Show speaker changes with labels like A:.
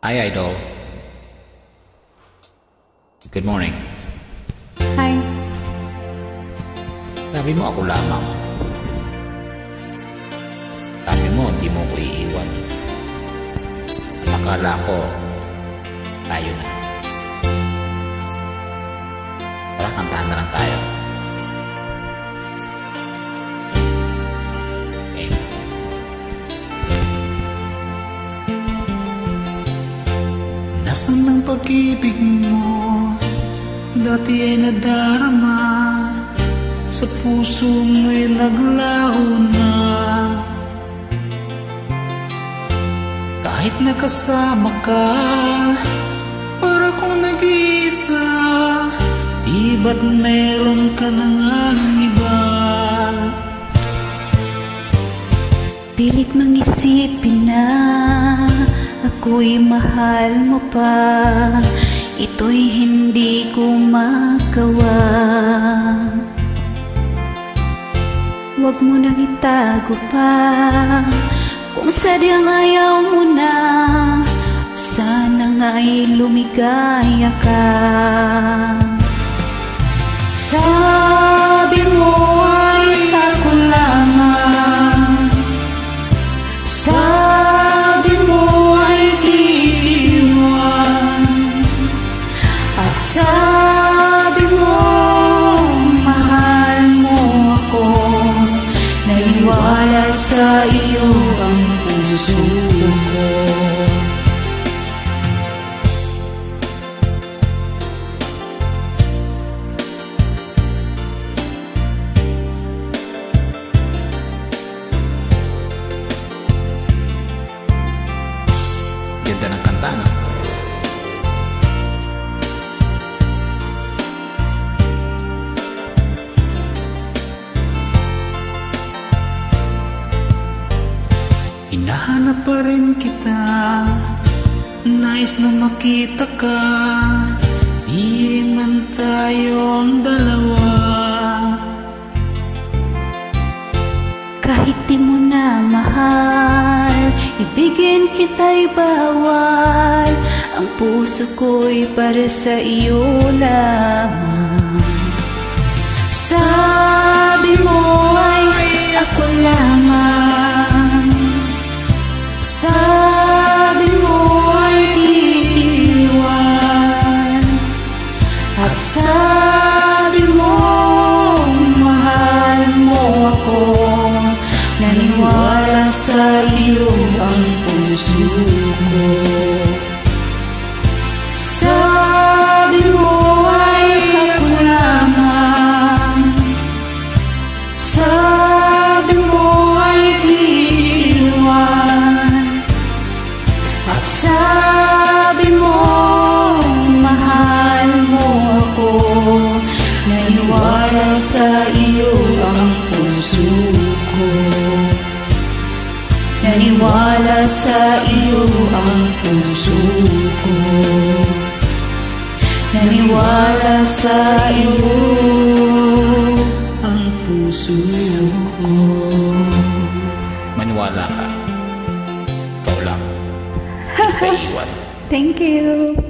A: Hi, Idol. Good morning.
B: Hi.
A: Sabi mo ako lamang. Sabi mo hindi mo ko iiwan. Akala ko tayo na. Tara, kantahan na lang tayo. Okay.
C: Nasaan ang pag-ibig mo? Dati ay nadarama, sa puso mo'y naglaho na. Kahit nakasama ka, para kong nag-iisa, di ba't meron ka na ngang iba?
B: Pilit mang isipin na ako'y mahal mo pa. Ito'y hindi ko magawa. Huwag mo nang itago pa, kung sadyang ayaw mo na. Sana nga'y lumigaya ka.
C: Sabi mo ay ako lamang, sabi mo ay di iwan, at sabi mo mahal mo ako. Naniwala sa iyo ang puso ko.
A: Ganda ng kanta, no?
C: Hinahanap pa rin kita, nais na makita ka. Di man tayong dalawa.
B: Kahit di mo na mahal, ibigin kita'y bawal. Ang puso ko'y para sa iyo lamang.
C: Sabi mo ay ako lamang, sabi mo ay di iwan, at sabi mo mahal mo ako. Naniwala sa iyo ang puso ko. Sabi mo ay ako lamang, sabi mo ay di iwan, at sabi mo mahal mo ako. Naniwala sa iyo ang puso ko. Naniwala sa iyo ang puso ko. Naniwala sa iyo ang puso ko.
A: Maniwala ka. Ikaw lang. Hindi ka iiwan.
B: Thank you.